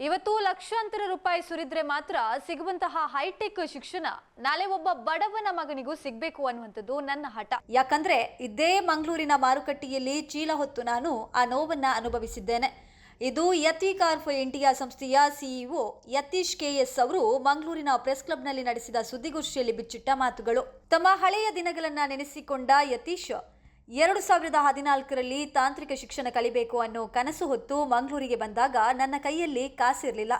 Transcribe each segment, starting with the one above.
ಇವತ್ತು ಲಕ್ಷಾಂತರ ರೂಪಾಯಿ ಸುರಿದ್ರೆ ಮಾತ್ರ ಸಿಗುವಂತಹ ಹೈಟೆಕ್ ಶಿಕ್ಷಣ ನಾಳೆ ಒಬ್ಬ ಬಡವನ ಮಗನಿಗೂ ಸಿಗಬೇಕು ಅನ್ನುವಂಥದ್ದು ನನ್ನ ಹಠ. ಯಾಕಂದ್ರೆ ಇದೇ ಮಂಗಳೂರಿನ ಮಾರುಕಟ್ಟೆಯಲ್ಲಿ ಚೀಲ ಹೊತ್ತು ನಾನು ಆ ನೋವನ್ನ ಅನುಭವಿಸಿದ್ದೇನೆ. ಇದು ಯತಿ ಕಾರ್ ಫಾರ್ ಇಂಡಿಯಾ ಸಂಸ್ಥೆಯ ಸಿಇಒ ಯತೀಶ್ ಕೆಎಸ್ ಅವರು ಮಂಗಳೂರಿನ ಪ್ರೆಸ್ ಕ್ಲಬ್ನಲ್ಲಿ ನಡೆಸಿದ ಸುದ್ದಿಗೋಷ್ಠಿಯಲ್ಲಿ ಬಿಚ್ಚಿಟ್ಟ ಮಾತುಗಳು. ತಮ್ಮ ಹಳೆಯ ದಿನಗಳನ್ನ ನೆನೆಸಿಕೊಂಡ ಯತೀಶ್ 2014ರಲ್ಲಿ ತಾಂತ್ರಿಕ ಶಿಕ್ಷಣ ಕಲಿಬೇಕು ಅನ್ನೋ ಕನಸು ಹೊತ್ತು ಮಂಗಳೂರಿಗೆ ಬಂದಾಗ ನನ್ನ ಕೈಯಲ್ಲಿ ಕಾಸಿರಲಿಲ್ಲ.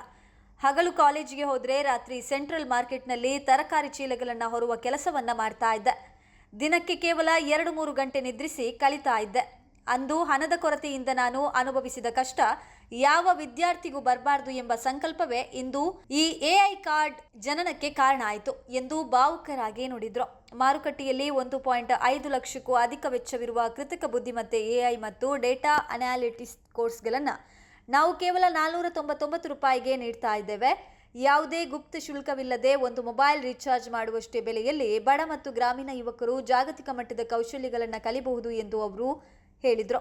ಹಗಲು ಕಾಲೇಜಿಗೆ ಹೋದರೆ ರಾತ್ರಿ ಸೆಂಟ್ರಲ್ ಮಾರ್ಕೆಟ್ನಲ್ಲಿ ತರಕಾರಿ ಚೀಲಗಳನ್ನು ಹೊರುವ ಕೆಲಸವನ್ನ ಮಾಡ್ತಾ ಇದ್ದೆ. ದಿನಕ್ಕೆ ಕೇವಲ 2-3 ಗಂಟೆ ನಿದ್ರಿಸಿ ಕಲಿತಾ ಇದ್ದೆ. ಅಂದು ಹಣದ ಕೊರತೆಯಿಂದ ನಾನು ಅನುಭವಿಸಿದ ಕಷ್ಟ ಯಾವ ವಿದ್ಯಾರ್ಥಿಗೂ ಬರಬಾರದು ಎಂಬ ಸಂಕಲ್ಪವೇ ಇಂದು ಈ ಎಐ ಕಾರ್ಡ್ ಜನನಕ್ಕೆ ಕಾರಣ ಆಯಿತು ಎಂದು ಭಾವುಕರಾಗಿ ನುಡಿದ್ರು. ಮಾರುಕಟ್ಟೆಯಲ್ಲಿ 1.5 ಲಕ್ಷಕ್ಕೂ ಅಧಿಕ ವೆಚ್ಚವಿರುವ ಕೃತಕ ಬುದ್ಧಿಮತ್ತೆ ಎಐ ಮತ್ತು ಡೇಟಾ ಅನಾಲಿಟಿಕ್ಸ್ ಕೋರ್ಸ್ಗಳನ್ನು ನಾವು ಕೇವಲ 499 ರೂಪಾಯಿಗೆ ನೀಡ್ತಾ ಇದ್ದೇವೆ. ಯಾವುದೇ ಗುಪ್ತ ಶುಲ್ಕವಿಲ್ಲದೆ ಒಂದು ಮೊಬೈಲ್ ರೀಚಾರ್ಜ್ ಮಾಡುವಷ್ಟೇ ಬೆಲೆಯಲ್ಲಿ ಬಡ ಮತ್ತು ಗ್ರಾಮೀಣ ಯುವಕರು ಜಾಗತಿಕ ಮಟ್ಟದ ಕೌಶಲ್ಯಗಳನ್ನು ಕಲಿಯಬಹುದು ಎಂದು ಅವರು ಹೇಳಿದರು.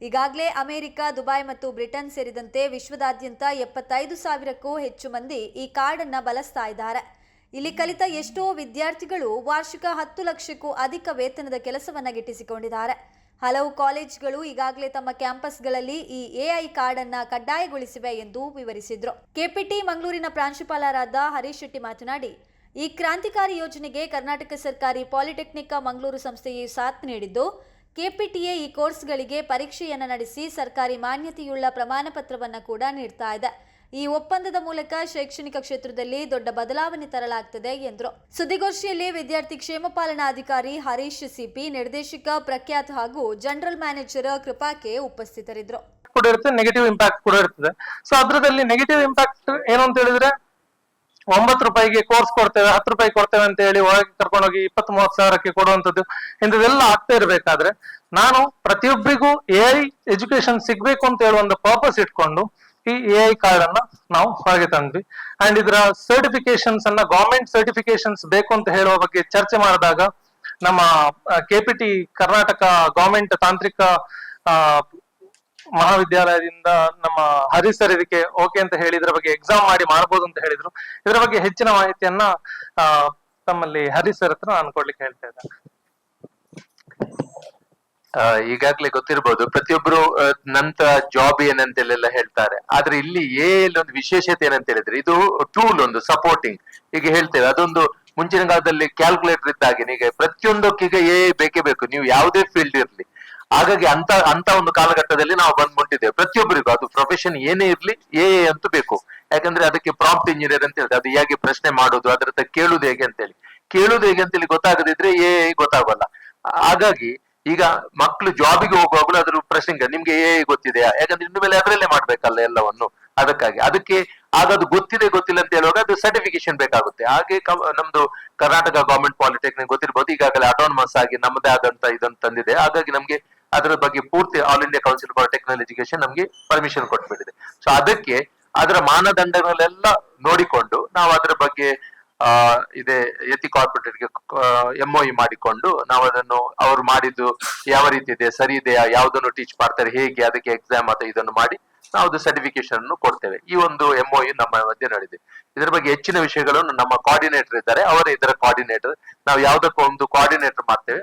ಈಗಾಗಲೇ ಅಮೆರಿಕ, ದುಬೈ ಮತ್ತು ಬ್ರಿಟನ್ ಸೇರಿದಂತೆ ವಿಶ್ವದಾದ್ಯಂತ 75,000ಕ್ಕೂ ಹೆಚ್ಚು ಮಂದಿ ಈ ಕಾರ್ಡ್ ಅನ್ನು ಬಳಸ್ತಾ ಇದ್ದಾರೆ. ಇಲ್ಲಿ ಕಲಿತ ಎಷ್ಟೋ ವಿದ್ಯಾರ್ಥಿಗಳು ವಾರ್ಷಿಕ 10 ಲಕ್ಷಕ್ಕೂ ಅಧಿಕ ವೇತನದ ಕೆಲಸವನ್ನ ಗಿಟ್ಟಿಸಿಕೊಂಡಿದ್ದಾರೆ. ಹಲವು ಕಾಲೇಜುಗಳು ಈಗಾಗಲೇ ತಮ್ಮ ಕ್ಯಾಂಪಸ್ಗಳಲ್ಲಿ ಈ ಎಐ ಕಾರ್ಡ್ ಅನ್ನ ಕಡ್ಡಾಯಗೊಳಿಸಿವೆ ಎಂದು ವಿವರಿಸಿದ್ರು. ಕೆಪಿಟಿ ಮಂಗಳೂರಿನ ಪ್ರಾಂಶುಪಾಲರಾದ ಹರೀಶ್ ಶೆಟ್ಟಿ ಮಾತನಾಡಿ, ಈ ಕ್ರಾಂತಿಕಾರಿ ಯೋಜನೆಗೆ ಕರ್ನಾಟಕ ಸರ್ಕಾರಿ ಪಾಲಿಟೆಕ್ನಿಕ್ ಮಂಗಳೂರು ಸಂಸ್ಥೆಯು ಸಾಥ್ ನೀಡಿದ್ದು, ಕೆಪಿಟಿಎ ಈ ಕೋರ್ಸ್ಗಳಿಗೆ ಪರೀಕ್ಷೆಯನ್ನು ನಡೆಸಿ ಸರ್ಕಾರಿ ಮಾನ್ಯತೆಯುಳ್ಳ ಪ್ರಮಾಣ ಪತ್ರವನ್ನು ಕೂಡ ನೀಡ್ತಾ ಇದೆ. ಈ ಒಪ್ಪಂದದ ಮೂಲಕ ಶೈಕ್ಷಣಿಕ ಕ್ಷೇತ್ರದಲ್ಲಿ ದೊಡ್ಡ ಬದಲಾವಣೆ ತರಲಾಗುತ್ತದೆ ಎಂದರು. ಸುದ್ದಿಗೋಷ್ಠಿಯಲ್ಲಿ ವಿದ್ಯಾರ್ಥಿ ಕ್ಷೇಮ ಪಾಲನಾಧಿಕಾರಿ ಹರೀಶ್ ಸಿಪಿ, ನಿರ್ದೇಶಕ ಪ್ರಖ್ಯಾತ್ ಹಾಗೂ ಜನರಲ್ ಮ್ಯಾನೇಜರ್ ಕೃಪಾಕೆ ಉಪಸ್ಥಿತರಿದ್ದರು. ನೆಗೆಟಿವ್ ಇಂಪ್ಯಾಕ್ಟ್ ಕೂಡ ಇರ್ತದೆ. ಸೊ ಅದ್ರದಲ್ಲಿ ನೆಗೆಟಿವ್ ಇಂಪ್ಯಾಕ್ಟ್ ಏನು ಅಂತ ಹೇಳಿದ್ರೆ, 9 ರೂಪಾಯಿಗೆ ಕೋರ್ಸ್ ಕೊಡ್ತೇವೆ, 10 ರೂಪಾಯಿ ಕೊಡ್ತೇವೆ ಅಂತ ಹೇಳಿ ಒಳಗೆ ಕರ್ಕೊಂಡೋಗಿ 20-30 ಸಾವಿರಕ್ಕೆ ಕೊಡುವಂಥದ್ದು ಇಂಥದೆಲ್ಲ ಆಗ್ತಾ ಇರ್ಬೇಕಾದ್ರೆ, ನಾನು ಪ್ರತಿಯೊಬ್ಬರಿಗೂ ಎಐ ಎಜುಕೇಶನ್ ಸಿಗ್ಬೇಕು ಅಂತ ಹೇಳುವ ಒಂದು ಪರ್ಪಸ್ ಇಟ್ಕೊಂಡು ಈ ಎಐ ಕಾರ್ಡ್ ಅನ್ನ ನಾವು ಹೊರಗೆ ತಂದ್ವಿ. ಅಂಡ್ ಇದರ ಸರ್ಟಿಫಿಕೇಶನ್ಸ್ ಅನ್ನ, ಗವರ್ಮೆಂಟ್ ಸರ್ಟಿಫಿಕೇಶನ್ಸ್ ಬೇಕು ಅಂತ ಹೇಳುವ ಬಗ್ಗೆ ಚರ್ಚೆ ಮಾಡಿದಾಗ ನಮ್ಮ ಕೆಪಿಟಿ ಕರ್ನಾಟಕ ಗವರ್ಮೆಂಟ್ ತಾಂತ್ರಿಕ ಮಹಾವಿದ್ಯಾಲಯದಿಂದ ನಮ್ಮ ಹರೀಶ್ ಸರ್ ಇದಕ್ಕೆ ಓಕೆ ಅಂತ ಹೇಳಿ ಇದರ ಬಗ್ಗೆ ಎಕ್ಸಾಮ್ ಮಾಡಿ ಮಾಡಬಹುದು ಅಂತ ಹೇಳಿದ್ರು. ಇದರ ಬಗ್ಗೆ ಹೆಚ್ಚಿನ ಮಾಹಿತಿಯನ್ನ ತಮ್ಮಲ್ಲಿ ಹರೀಶ್ ಸರ್ ಹತ್ರ ನಾನು ಕೊಡ್ಲಿಕ್ಕೆ ಹೇಳ್ತಾ ಇದ್ದೇನೆ. ಈಗಾಗ್ಲೇ ಗೊತ್ತಿರ್ಬೋದು, ಪ್ರತಿಯೊಬ್ರು ನಂತರ ಜಾಬ್ ಏನಂತೆಲ್ಲ ಹೇಳ್ತಾರೆ. ಆದ್ರೆ ಇಲ್ಲಿ ಒಂದು ವಿಶೇಷತೆ ಏನಂತ ಹೇಳಿದ್ರೆ, ಇದು ಟೂಲ್, ಒಂದು ಸಪೋರ್ಟಿಂಗ್ ಈಗ ಹೇಳ್ತೇವೆ. ಅದೊಂದು ಮುಂಚಿನ ಕಾಲದಲ್ಲಿ ಕ್ಯಾಲ್ಕುಲೇಟರ್ ಇದ್ದಾಗೆ ಈಗ ಪ್ರತಿಯೊಂದಕ್ಕೀಗ ಬೇಕೇ ಬೇಕು, ನೀವು ಯಾವುದೇ ಫೀಲ್ಡ್ ಇರ್ಲಿ. ಹಾಗಾಗಿ ಅಂತ ಒಂದು ಕಾಲಘಟ್ಟದಲ್ಲಿ ನಾವು ಬಂದ್ಬಿಟ್ಟಿದ್ದೇವೆ. ಪ್ರತಿಯೊಬ್ಬರಿಗೂ ಅದು ಪ್ರೊಫೆಷನ್ ಏನೇ ಇರ್ಲಿ ಅಂತೂ ಬೇಕು. ಯಾಕಂದ್ರೆ ಅದಕ್ಕೆ ಪ್ರಾಂಪ್ಟ್ ಇಂಜಿನಿಯರ್ ಅಂತ ಹೇಳ್ತಾರೆ, ಅದು ಹೇಗೆ ಪ್ರಶ್ನೆ ಮಾಡೋದು, ಅದ್ರ ಕೇಳುದು ಹೇಗೆ ಅಂತೇಳಿ ಗೊತ್ತಾಗದಿದ್ರೆ ಗೊತ್ತಾಗಲ್ಲ. ಹಾಗಾಗಿ ಈಗ ಮಕ್ಕಳು ಜಾಬಿಗೆ ಹೋಗುವಾಗಲೂ ಅದ್ರ ಪ್ರಶ್ನೆ, ನಿಮ್ಗೆ ಗೊತ್ತಿದೆಯಾ? ಯಾಕಂದ್ರೆ ಇನ್ನು ಮೇಲೆ ಅದರಲ್ಲೇ ಮಾಡ್ಬೇಕಲ್ಲ ಎಲ್ಲವನ್ನು. ಅದಕ್ಕೆ ಅದು ಗೊತ್ತಿಲ್ಲ ಅಂತ ಹೇಳುವಾಗ ಅದು ಸರ್ಟಿಫಿಕೇಶನ್ ಬೇಕಾಗುತ್ತೆ. ಹಾಗೆ ನಮ್ದು ಕರ್ನಾಟಕ ಗವರ್ಮೆಂಟ್ ಪಾಲಿಟೆಕ್ನಿಕ್ ಗೊತ್ತಿರ್ಬೋದು, ಈಗಾಗಲೇ ಅಟಾನಮಸ್ ಆಗಿ ನಮ್ಮದೇ ಆದಂತ ಇದನ್ನು ತಂದಿದೆ. ಹಾಗಾಗಿ ನಮ್ಗೆ ಅದರ ಬಗ್ಗೆ ಪೂರ್ತಿ all India council for technical education ನಮ್ಗೆ ಪರ್ಮಿಷನ್ ಕೊಟ್ಬಿಟ್ಟಿದೆ. ಸೊ ಅದಕ್ಕೆ ಅದರ ಮಾನದಂಡಗಳೆಲ್ಲ ನೋಡಿಕೊಂಡು ನಾವು ಅದರ ಬಗ್ಗೆ ಇದೇ ಯತಿ ಕಾರ್ಪೊರೇಟ್ಗೆ MOE ಮಾಡಿಕೊಂಡು ನಾವು ಅದನ್ನು ಅವ್ರು ಮಾಡಿದ್ದು ಯಾವ ರೀತಿ ಇದೆ, ಸರಿ ಇದೆಯಾ, ಯಾವ್ದನ್ನು ಟೀಚ್ ಮಾಡ್ತಾರೆ, ಹೇಗೆ, ಅದಕ್ಕೆ ಎಕ್ಸಾಮ್ ಅಥವಾ ಇದನ್ನು ಮಾಡಿ ನಾವು ಸರ್ಟಿಫಿಕೇಶನ್ ಅನ್ನು ಕೊಡ್ತೇವೆ. ಈ ಒಂದು MOE ನಮ್ಮ ಮಧ್ಯೆ ನಡೆದಿದೆ. ಇದರ ಬಗ್ಗೆ ಹೆಚ್ಚಿನ ವಿಷಯಗಳನ್ನು ನಮ್ಮ ಕೋಆರ್ಡಿನೇಟರ್ ಇದ್ದಾರೆ, ಅವರೇ ಇದರ ಕೋಆರ್ಡಿನೇಟರ್. ನಾವು ಯಾವ್ದಕ್ಕೂ ಒಂದು ಕೋಆರ್ಡಿನೇಟರ್ ಮಾಡ್ತೇವೆ.